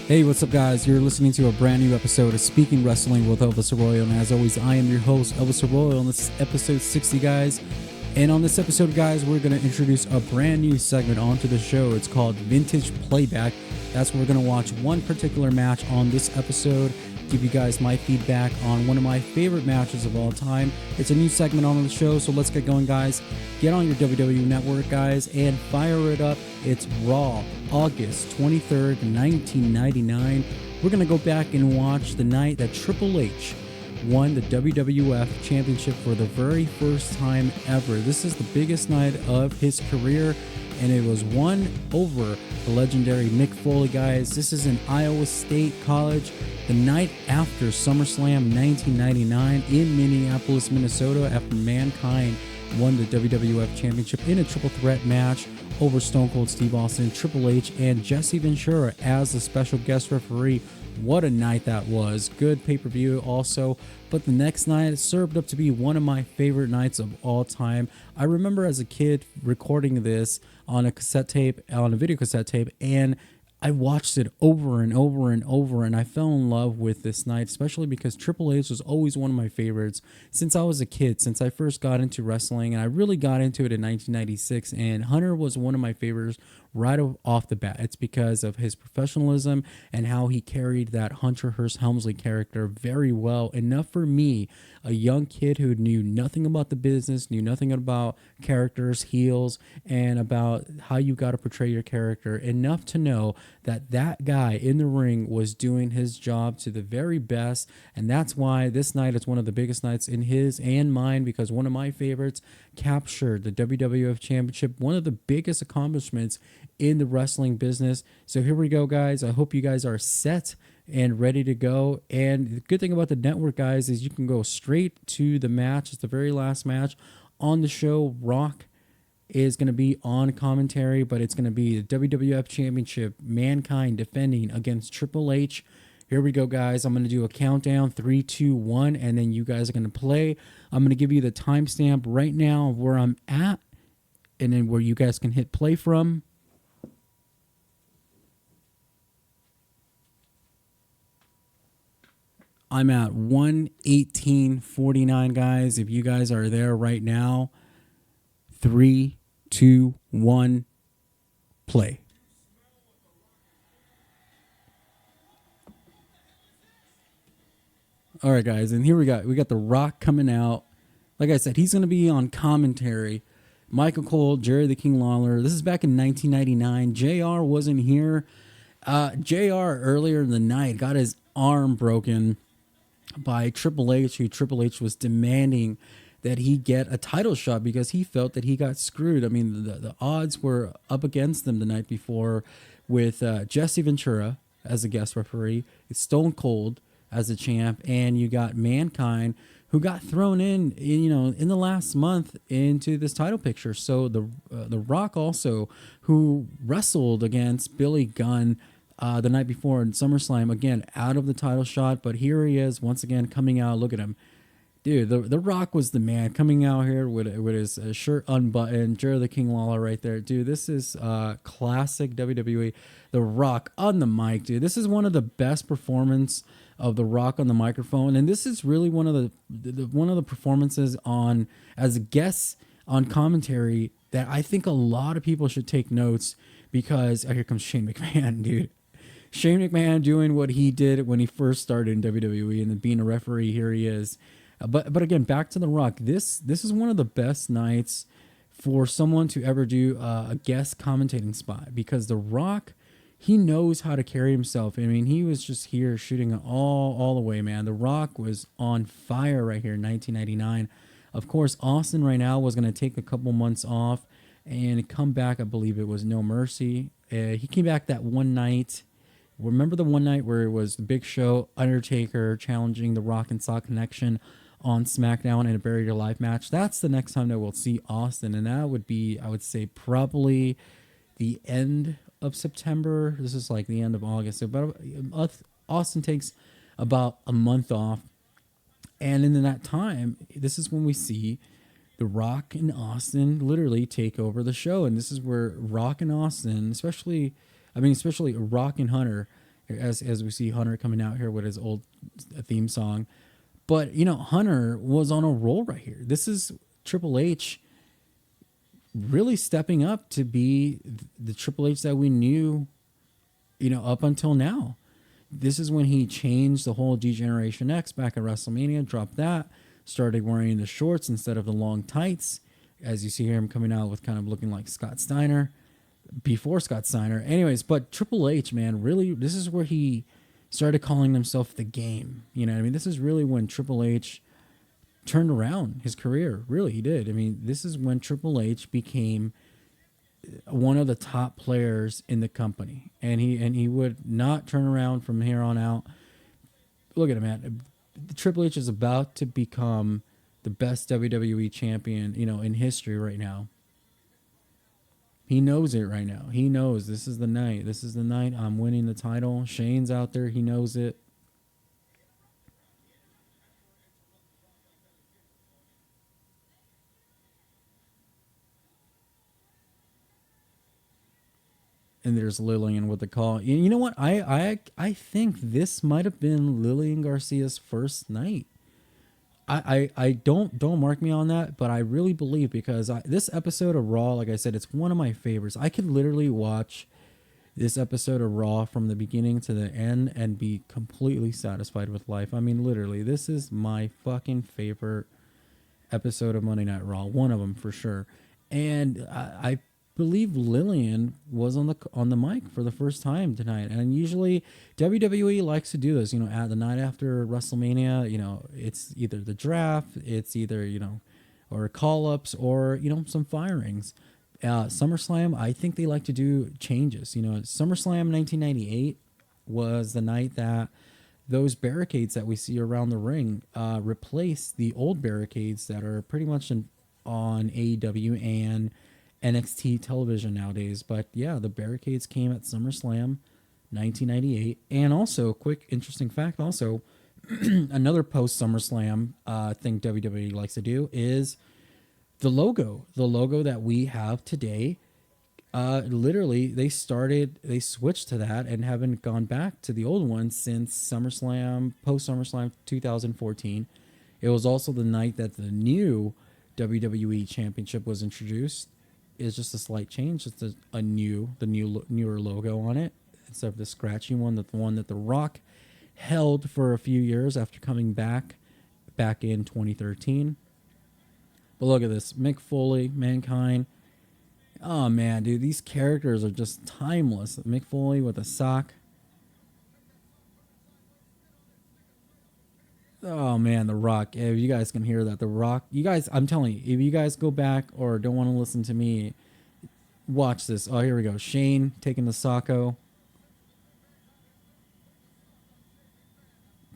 Hey, what's up, guys? You're listening to a brand new episode of Speaking Wrestling with Elvis Arroyo, and as always, I am your host, Elvis Arroyo, and this is episode 60, guys. And on this episode, guys, we're going to introduce a brand new segment onto the show. It's called Vintage Playback. That's where we're going to watch one particular match on this episode, give you guys my feedback on one of my favorite matches of all time. It's a new segment on the show, so let's get going, guys. Get on your WWE Network, guys, and fire it up. It's Raw, August 23rd, 1999. We're going to go back and watch the night that Triple H won the WWF Championship for the very first time ever. This is the biggest night of his career, and it was won over the legendary Mick Foley, guys. This is in Iowa State College, the night after SummerSlam 1999 in Minneapolis, Minnesota, after Mankind won the WWF Championship in a triple threat match over Stone Cold Steve Austin, Triple H, and Jesse Ventura as the special guest referee. What a night that was. Good pay-per-view also. But the next night, it served up to be one of my favorite nights of all time. I remember as a kid recording this on a cassette tape, on a video cassette tape, and I watched it over and over and over, and I fell in love with this night, especially because Triple H was always one of my favorites since I was a kid, since I first got into wrestling, and I really got into it in 1996, and Hunter was one of my favorites right off the bat. It's because of his professionalism and how he carried that Hunter Hearst Helmsley character very well, enough for me, a young kid who knew nothing about the business, knew nothing about characters, heels, and about how you got to portray your character, enough to know that that guy in the ring was doing his job to the very best. And that's why this night is one of the biggest nights in his and mine, because one of my favorites captured the WWF Championship, one of the biggest accomplishments in the wrestling business. So here we go, guys. I hope you guys are set and ready to go. And the good thing about the network, guys, is you can go straight to the match. It's the very last match on the show. Rock is going to be on commentary, but it's going to be the WWF Championship, Mankind defending against Triple H. Here we go, guys. I'm going to do a countdown, 3, 2, 1, and then you guys are going to play. I'm going to give you the timestamp right now of where I'm at, and then where you guys can hit play from. I'm at 1:18:49, guys. If you guys are there right now, 3, 2, 1, play. All right, guys, and here we got The Rock coming out. Like I said, he's going to be on commentary. Michael Cole, Jerry the King Lawler. This is back in 1999. JR wasn't here. JR earlier in the night got his arm broken by Triple H, who Triple H was demanding that he get a title shot because he felt that he got screwed. I mean, the odds were up against them the night before with Jesse Ventura as a guest referee, Stone Cold as a champ, and you got Mankind, who got thrown in the last month into this title picture. So the Rock also, who wrestled against Billy Gunn the night before in SummerSlam, again, out of the title shot, but here he is once again coming out. Look at him. Dude, the Rock was the man coming out here with his shirt unbuttoned. Jerry the King Lawler right there. Dude, this is classic WWE. The Rock on the mic, dude. This is one of the best performances of The Rock on the microphone, and this is really one of the performances on as a guest on commentary that I think a lot of people should take notes, because here comes Shane McMahon, dude. Shane McMahon doing what he did when he first started in WWE and then being a referee. Here he is. But again, back to The Rock. This is one of the best nights for someone to ever do a guest commentating spot, because The Rock, he knows how to carry himself. I mean, he was just here shooting all the way, man. The Rock was on fire right here in 1999. Of course, Austin right now was going to take a couple months off and come back. I believe it was No Mercy. He came back that one night. Remember the one night where it was the Big Show, Undertaker challenging The Rock and Saw Connection on SmackDown in a Buried Alive match? That's the next time that we'll see Austin, and that would be, I would say, probably the end of September. This is like the end of August. So about Austin takes about a month off, and in that time, this is when we see The Rock and Austin literally take over the show, and this is where Rock and Austin, especially Rock and Hunter, as we see Hunter coming out here with his old theme song. But you know, Hunter was on a roll right here. This is Triple H really stepping up to be the Triple H that we knew, you know, up until now. This is when he changed the whole Degeneration X back at WrestleMania, dropped that, started wearing the shorts instead of the long tights. As you see here, him coming out with kind of looking like Scott Steiner before Scott Steiner. Anyways, but Triple H, man, really, this is where he started calling himself the Game. You know what I mean? This is really when Triple H turned around his career. Really, he did. I mean, this is when Triple H became one of the top players in the company, and he would not turn around from here on out. Look at him, man. Triple H is about to become the best WWE champion, you know, in history right now. He knows it right now. He knows this is the night. This is the night I'm winning the title. Shane's out there. He knows it. And there's Lillian with the call. You know what? I think this might have been Lillian Garcia's first night. I don't mark me on that, but I really believe, because this episode of Raw, like I said, it's one of my favorites. I could literally watch this episode of Raw from the beginning to the end and be completely satisfied with life. I mean, literally, this is my fucking favorite episode of Monday Night Raw. One of them for sure. And I believe Lillian was on the mic for the first time tonight. And usually WWE likes to do this, you know, at the night after WrestleMania. You know, it's either the draft, it's either, you know, or call-ups, or, you know, some firings. SummerSlam, I think they like to do changes. You know, SummerSlam 1998 was the night that those barricades that we see around the ring replace the old barricades that are pretty much on AEW and NXT television nowadays. But yeah, the barricades came at SummerSlam 1998. And also, quick interesting fact, also, another post SummerSlam thing WWE likes to do is the logo. The logo that we have today, literally they switched to that and haven't gone back to the old one since SummerSlam, post SummerSlam 2014. It was also the night that the new WWE Championship was introduced. It's just a slight change. It's newer logo on it instead of the scratchy one, the one that The Rock held for a few years after coming back in 2013. But look at this, Mick Foley, Mankind. Oh man, dude, these characters are just timeless. Mick Foley with a sock. Oh man, The Rock. If you guys can hear that, The Rock. You guys, I'm telling you, if you guys go back or don't want to listen to me, watch this. Oh, here we go. Shane taking the Socko.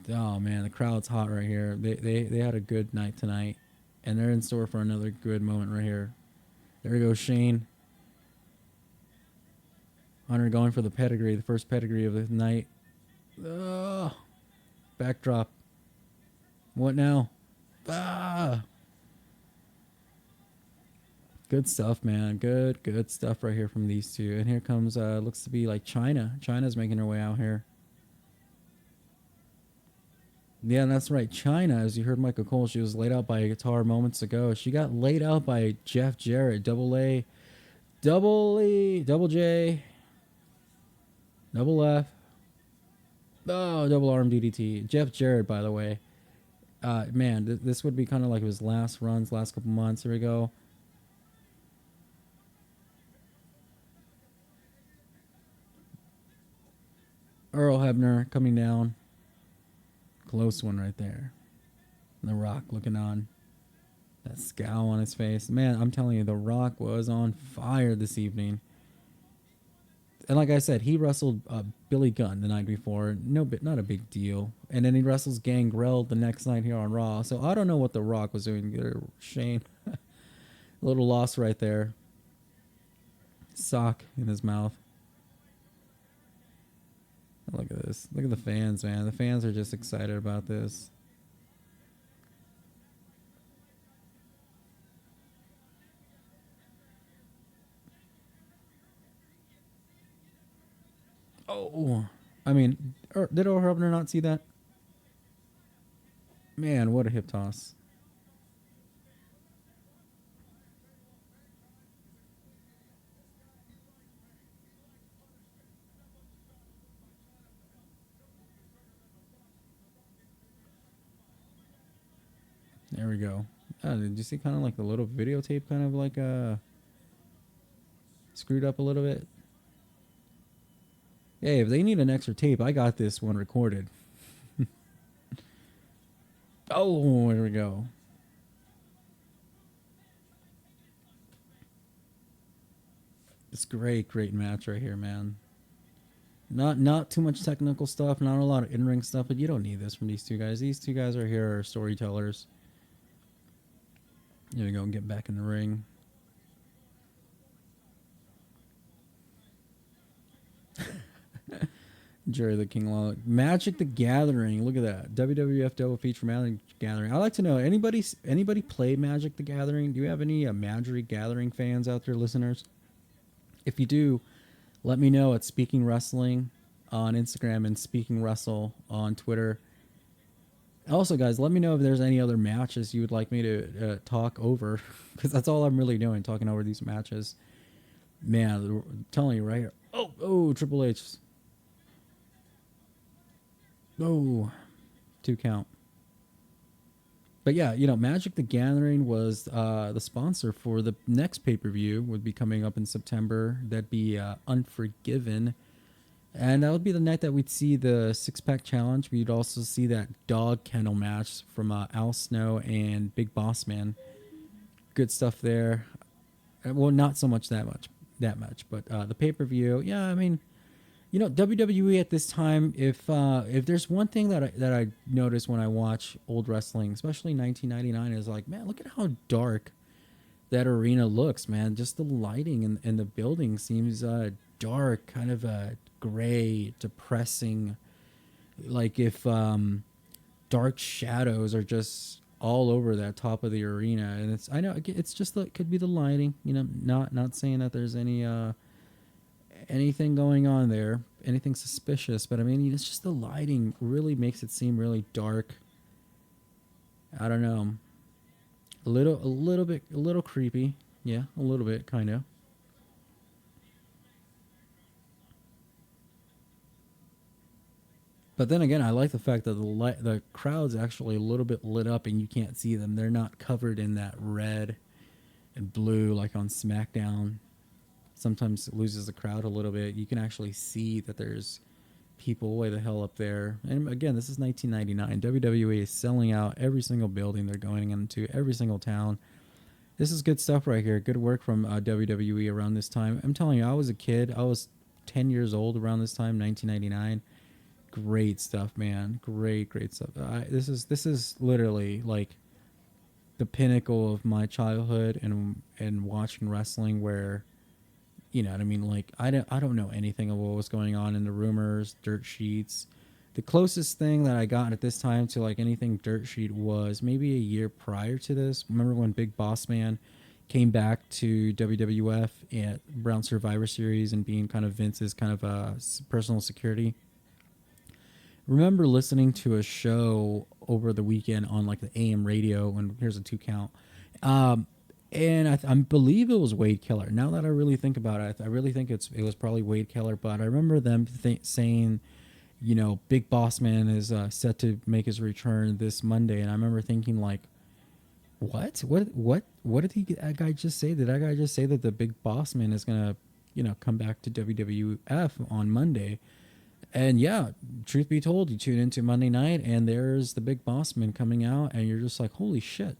Oh man, the crowd's hot right here. They had a good night tonight, and they're in store for another good moment right here. There we go, Shane. Hunter going for the pedigree, the first pedigree of the night. Oh, backdrop. What now? Ah. Good stuff, man. Good stuff right here from these two. And here comes, looks to be like China. China's making her way out here. Yeah, that's right. China, as you heard Michael Cole, she was laid out by a guitar moments ago. She got laid out by Jeff Jarrett, double A, double E, double J, double F. Oh, double arm DDT. Jeff Jarrett, by the way. Man, this would be kind of like his last runs, last couple months. Here we go. Earl Hebner coming down. Close one right there. The Rock looking on. That scowl on his face. Man, I'm telling you, The Rock was on fire this evening. And like I said, he wrestled Billy Gunn the night before. Not a big deal. And then he wrestles Gangrel the next night here on Raw. So I don't know what The Rock was doing there. Shane. A little lost right there. Sock in his mouth. Look at this. Look at the fans, man. The fans are just excited about this. Oh. I mean, did Earl Hebner not see that? Man, what a hip toss. There we go. Did you see kind of like the little videotape kind of like screwed up a little bit? Hey, if they need an extra tape, I got this one recorded. Oh, there we go. It's great match right here, man. Not too much technical stuff, not a lot of in-ring stuff, but you don't need this from these two guys. These two guys right here are storytellers. There we go, get back in the ring. Jerry the King Lawler. Magic the Gathering. Look at that. WWF Double Feature Magic Gathering. I'd like to know, anybody play Magic the Gathering? Do you have any Magic Gathering fans out there, listeners? If you do, let me know at Speaking Wrestling on Instagram and Speaking Wrestle on Twitter. Also, guys, let me know if there's any other matches you would like me to talk over, because that's all I'm really doing, talking over these matches. Man, I'm telling you right here. Oh, Triple H. Oh, 2 count. But yeah, Magic the Gathering was the sponsor for the next pay-per-view, would be coming up in September. That'd be Unforgiven. And that would be the night that we'd see the 6-pack challenge. We'd also see that dog kennel match from Al Snow and Big Boss Man. Good stuff there. Well, not so much that much, but the pay-per-view, yeah, I mean, WWE at this time, if there's one thing that I notice when I watch old wrestling, especially 1999, is like, man, look at how dark that arena looks, man. Just the lighting in the building seems dark, kind of gray, depressing. Like if dark shadows are just all over that top of the arena, and I know it's just it could be the lighting. Not saying that there's anything going on there, anything suspicious, but I mean, it's just the lighting really makes it seem really dark. I don't know. A little creepy. Yeah, a little bit, kind of. But then again, I like the fact that the crowd's actually a little bit lit up and you can't see them. They're not covered in that red and blue like on SmackDown. Sometimes it loses the crowd a little bit. You can actually see that there's people way the hell up there. And again, this is 1999. WWE is selling out every single building they're going into, every single town. This is good stuff right here. Good work from WWE around this time. I'm telling you, I was a kid. I was 10 years old around this time, 1999. Great stuff, man. Great stuff. This is literally like the pinnacle of my childhood and watching wrestling, where you know what I mean. Like I don't know anything of what was going on in the rumors, dirt sheets. The closest thing that I got at this time to like anything dirt sheet was maybe a year prior to this. Remember when Big Boss Man came back to WWF at Brown Survivor Series and being kind of Vince's kind of personal security? Remember listening to a show over the weekend on like the AM radio, and here's a 2 count. Um, and I believe it was Wade Keller. Now that I really think about it, I really think it was probably Wade Keller. But I remember them saying, Big Boss Man is set to make his return this Monday, and I remember thinking like, what did that guy just say? Did that guy just say that the Big Boss Man is gonna, come back to WWF on Monday? And yeah, truth be told, you tune into Monday night and there's the Big Boss Man coming out, and you're just like, holy shit.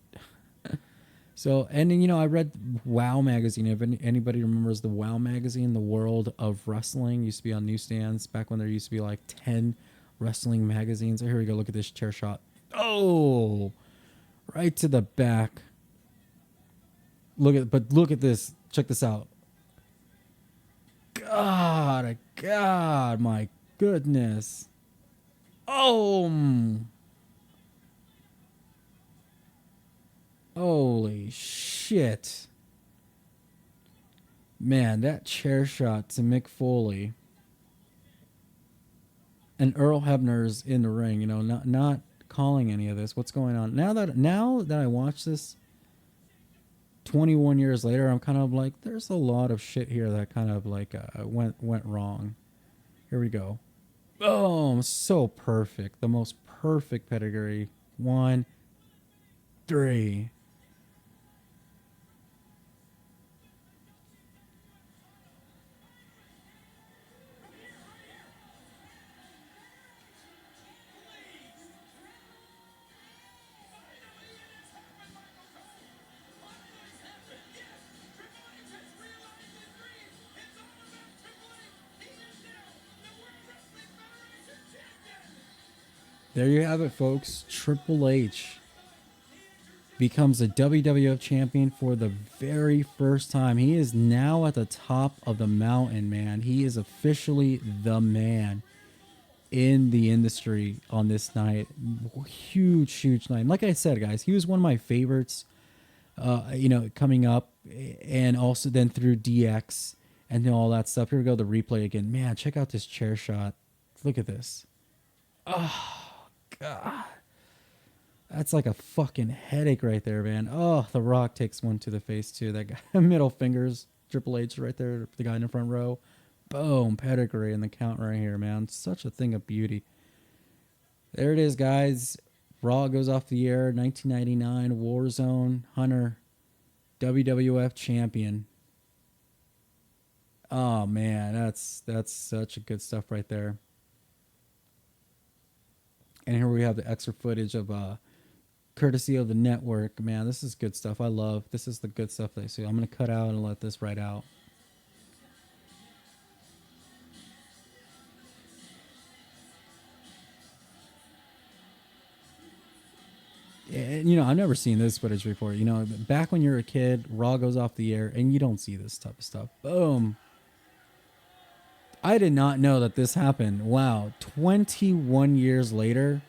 So, and then, I read Wow magazine. If anybody remembers the Wow magazine, the world of wrestling used to be on newsstands back when there used to be like 10 wrestling magazines. Oh, here we go. Look at this chair shot. Oh, right to the back. Look at this. Check this out. God, my goodness. Oh, holy shit. Man, that chair shot to Mick Foley. And Earl Hebner's in the ring, you know, not calling any of this. What's going on? Now that I watch this 21 years later, I'm kind of like, there's a lot of shit here that kind of like went wrong. Here we go. Boom, so perfect. The most perfect pedigree. 1, 3. There you have it, folks. Triple H becomes a WWF champion for the very first time. He is now at the top of the mountain, man. He is officially the man in the industry on this night. Huge night. And like I said, guys, he was one of my favorites, you know, coming up, and also then through DX and all that stuff. Here we go, the replay again. Man, check out this chair shot. Look at this. Oh, God. That's like a fucking headache right there, man. Oh, The Rock takes one to the face, too. That guy, middle fingers, Triple H right there, the guy in the front row. Boom, pedigree and the count right here, man. Such a thing of beauty. There it is, guys. Raw goes off the air, 1999, Warzone, Hunter, WWF champion. Oh, man, that's such a good stuff right there. And here we have the extra footage of courtesy of the network. Man, this is good stuff. I love this. Is the good stuff that I see. I'm gonna cut out and let this right out. And you know, I've never seen this footage before. You know, back when you're a kid, Raw goes off the air and you don't see this type of stuff. Boom. I did not know that this happened. Wow, 21 years later.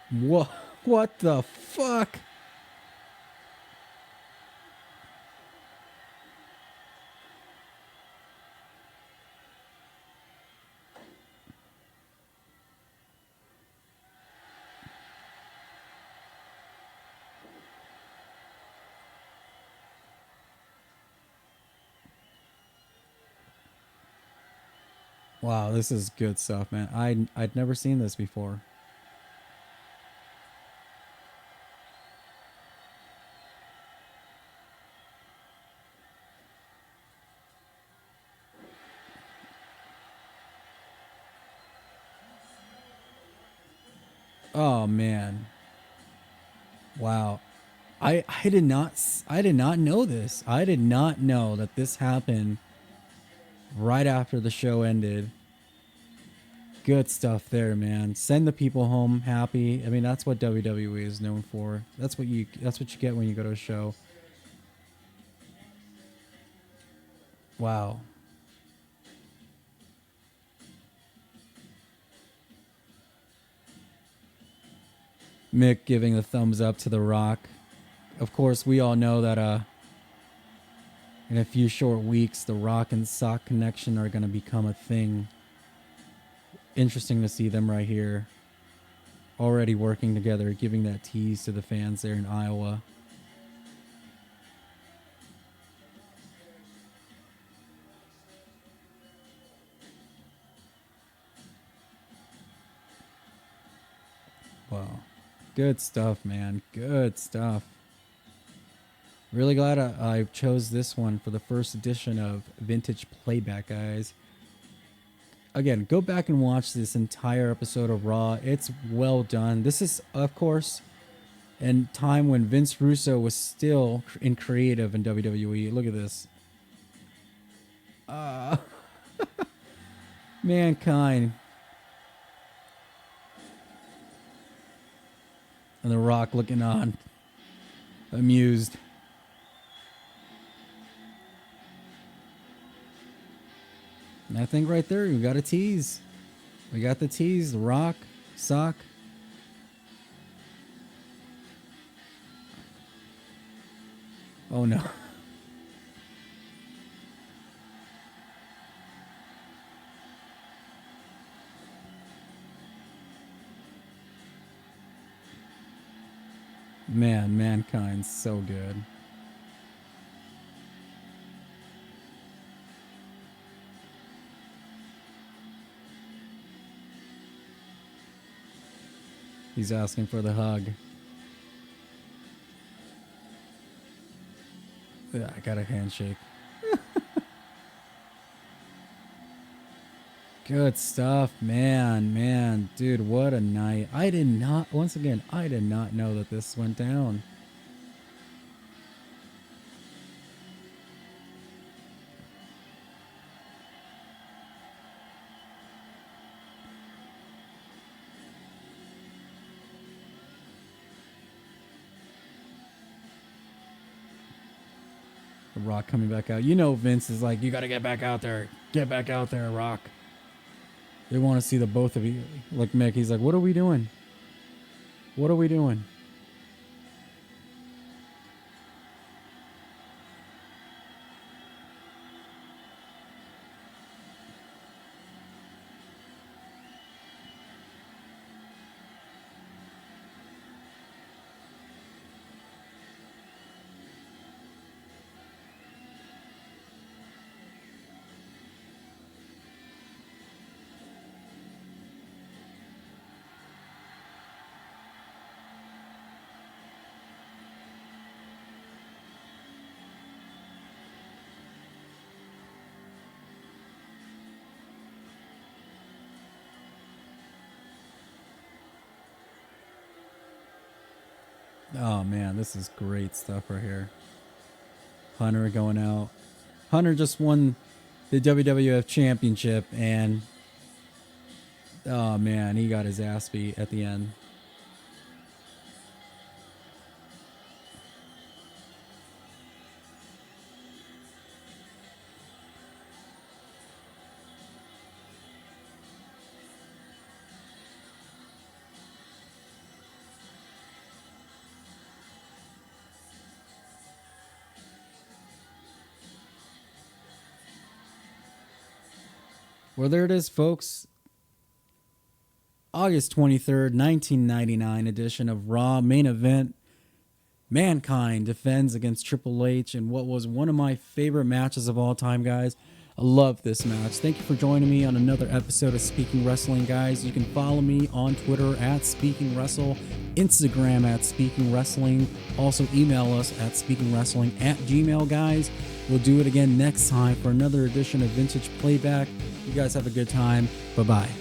What the fuck? Wow, this is good stuff, man. I'd never seen this before. Oh man. Wow. I did not know this. I did not know that this happened right after the show ended. Good stuff there, man. Send the people home happy. I mean, that's what WWE is known for. That's what you get when you go to a show. Wow. Mick giving the thumbs up to The Rock. Of course, we all know that in a few short weeks, The Rock and Sock connection are going to become a thing. Interesting to see them right here. Already working together, giving that tease to the fans there in Iowa. Wow. Good stuff, man. Good stuff. Really glad I chose this one for the first edition of Vintage Playback, guys. Again, go back and watch this entire episode of Raw. It's well done. This is, of course, in time when Vince Russo was still in creative in WWE. Look at this. Mankind. And The Rock looking on, amused. And I think right there, we got a tease. We got the tease. The Rock, Sock. Oh no. Man, Mankind's so good. He's asking for the hug. Yeah, I got a handshake. Good stuff, man. Dude, what a night. I did not know that this went down. The Rock coming back out. You know Vince is like, you got to get back out there. Get back out there, Rock. They want to see the both of you. Like Mick, he's like, what are we doing? What are we doing? Oh man, this is great stuff right here. Hunter going out. Hunter just won the WWF Championship, and oh man, he got his ass beat at the end. Well, there it is, folks. August 23rd, 1999 edition of Raw main event. Mankind defends against Triple H in what was one of my favorite matches of all time, guys. I love this match. Thank you for joining me on another episode of Speaking Wrestling, guys. You can follow me on Twitter at Speaking Wrestle, Instagram at Speaking Wrestling. Also email us at speakingwrestling@gmail, guys. We'll do it again next time for another edition of Vintage Playback. You guys have a good time. Bye-bye.